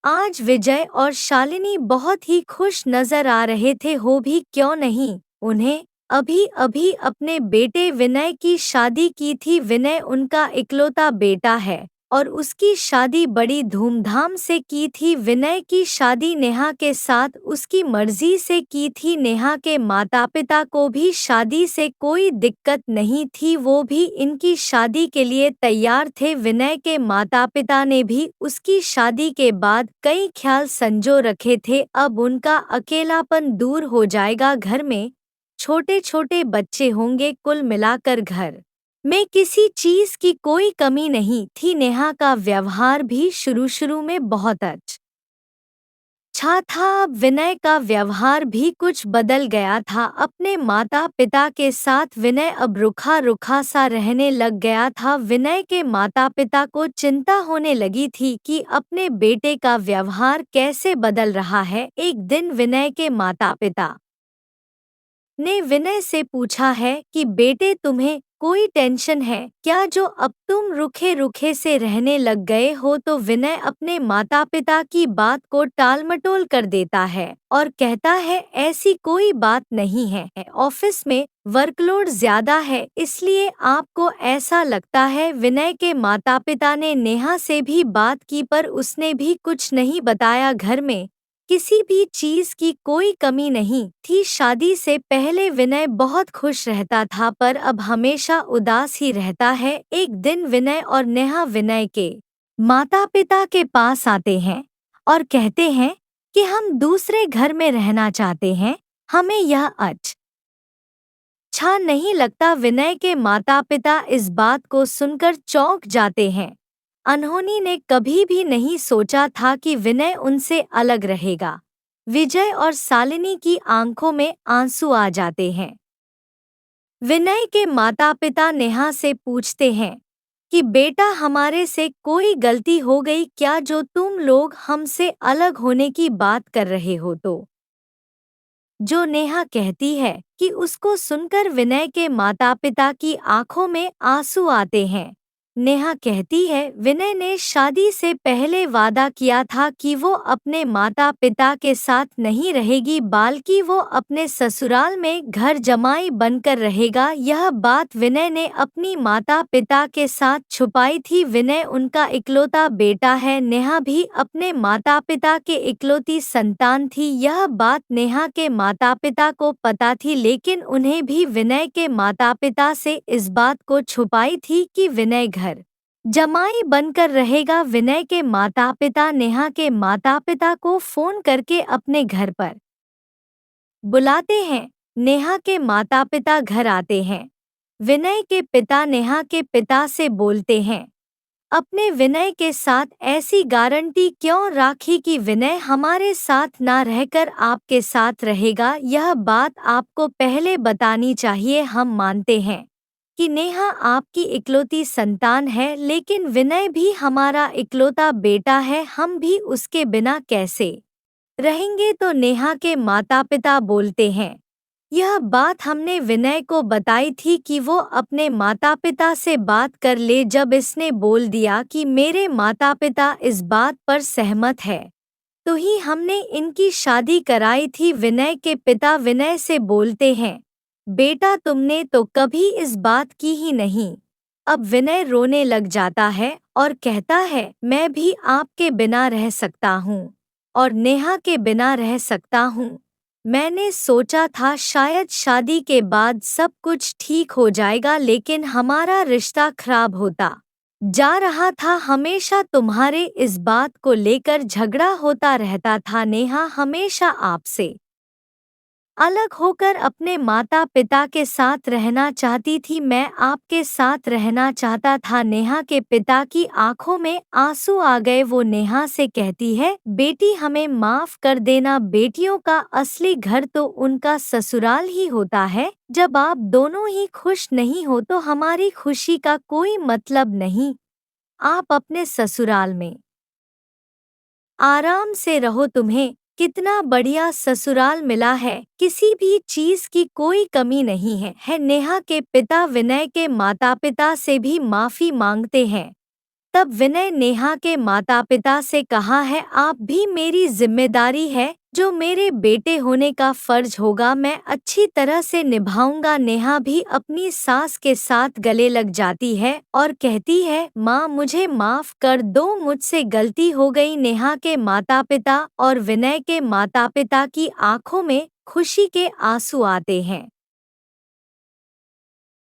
आज विजय और शालिनी बहुत ही खुश नजर आ रहे थे, हो भी क्यों नहीं। उन्हें अभी अभी अपने बेटे विनय की शादी की थी। विनय उनका इकलौता बेटा है और उसकी शादी बड़ी धूमधाम से की थी। विनय की शादी नेहा के साथ उसकी मर्जी से की थी। नेहा के माता पिता को भी शादी से कोई दिक्कत नहीं थी, वो भी इनकी शादी के लिए तैयार थे। विनय के माता पिता ने भी उसकी शादी के बाद कई ख्याल संजो रखे थे। अब उनका अकेलापन दूर हो जाएगा। घर में छोटे छोटे बच्चे होंगे। कुल मिलाकर घर में किसी चीज की कोई कमी नहीं थी। नेहा का व्यवहार भी शुरू शुरू में बहुत अच्छा था। अब विनय का व्यवहार भी कुछ बदल गया था। अपने माता पिता के साथ विनय अब रुखा रुखा सा रहने लग गया था। विनय के माता पिता को चिंता होने लगी थी कि अपने बेटे का व्यवहार कैसे बदल रहा है। एक दिन विनय के माता पिता ने विनय से पूछा है कि बेटे, तुम्हें कोई टेंशन है क्या जो अब तुम रुखे रुखे से रहने लग गए हो। तो विनय अपने माता पिता की बात को टालमटोल कर देता है और कहता है ऐसी कोई बात नहीं है, ऑफिस में वर्कलोड ज्यादा है इसलिए आपको ऐसा लगता है। विनय के माता पिता ने नेहा से भी बात की पर उसने भी कुछ नहीं बताया। घर में किसी भी चीज की कोई कमी नहीं थी। शादी से पहले विनय बहुत खुश रहता था पर अब हमेशा उदास ही रहता है। एक दिन विनय और नेहा विनय के माता पिता के पास आते हैं और कहते हैं कि हम दूसरे घर में रहना चाहते हैं, हमें यह अच्छा नहीं लगता। विनय के माता पिता इस बात को सुनकर चौंक जाते हैं। अनहोनी ने कभी भी नहीं सोचा था कि विनय उनसे अलग रहेगा। विजय और शालिनी की आंखों में आंसू आ जाते हैं। विनय के माता पिता नेहा से पूछते हैं कि बेटा, हमारे से कोई गलती हो गई क्या जो तुम लोग हमसे अलग होने की बात कर रहे हो। तो जो नेहा कहती है कि उसको सुनकर विनय के माता पिता की आंखों में आंसू आते हैं। नेहा कहती है विनय ने शादी से पहले वादा किया था कि वो अपने माता पिता के साथ नहीं रहेगी बल्कि वो अपने ससुराल में घर जमाई बनकर रहेगा। यह बात विनय ने अपनी माता पिता के साथ छुपाई थी। विनय उनका इकलौता बेटा है। नेहा भी अपने माता पिता के इकलौती संतान थी। यह बात नेहा के माता पिता को पता थी लेकिन उन्हें भी विनय के माता पिता से इस बात को छुपाई थी कि विनय घर जमाई बनकर रहेगा। विनय के माता पिता नेहा के माता पिता को फोन करके अपने घर पर बुलाते हैं। नेहा के माता पिता घर आते हैं। विनय के पिता नेहा के पिता से बोलते हैं अपने विनय के साथ ऐसी गारंटी क्यों राखी कि विनय हमारे साथ ना रहकर आपके साथ रहेगा। यह बात आपको पहले बतानी चाहिए। हम मानते हैं कि नेहा आपकी इकलौती संतान है लेकिन विनय भी हमारा इकलौता बेटा है, हम भी उसके बिना कैसे रहेंगे। तो नेहा के माता पिता बोलते हैं यह बात हमने विनय को बताई थी कि वो अपने माता पिता से बात कर ले। जब इसने बोल दिया कि मेरे माता पिता इस बात पर सहमत है तो ही हमने इनकी शादी कराई थी। विनय के पिता विनय से बोलते हैं बेटा, तुमने तो कभी इस बात की ही नहीं। अब विनय रोने लग जाता है और कहता है मैं भी आपके बिना रह सकता हूँ और नेहा के बिना रह सकता हूँ। मैंने सोचा था शायद शादी के बाद सब कुछ ठीक हो जाएगा लेकिन हमारा रिश्ता खराब होता जा रहा था। हमेशा तुम्हारे इस बात को लेकर झगड़ा होता रहता था। नेहा हमेशा आपसे अलग होकर अपने माता पिता के साथ रहना चाहती थी। मैं आपके साथ रहना चाहता था। नेहा के पिता की आंखों में आंसू आ गए। वो नेहा से कहती है बेटी, हमें माफ कर देना। बेटियों का असली घर तो उनका ससुराल ही होता है। जब आप दोनों ही खुश नहीं हो तो हमारी खुशी का कोई मतलब नहीं। आप अपने ससुराल में आराम से रहो। तुम्हें कितना बढ़िया ससुराल मिला है, किसी भी चीज की कोई कमी नहीं है। नेहा के पिता विनय के माता पिता से भी माफी मांगते हैं तब विनय नेहा के माता पिता से कहा है, आप भी मेरी जिम्मेदारी है, जो मेरे बेटे होने का फर्ज होगा मैं अच्छी तरह से निभाऊंगा। नेहा भी अपनी सास के साथ गले लग जाती है और कहती है, माँ मुझे माफ कर दो, मुझसे गलती हो गई। नेहा के माता पिता और विनय के माता पिता की आंखों में खुशी के आंसू आते हैं।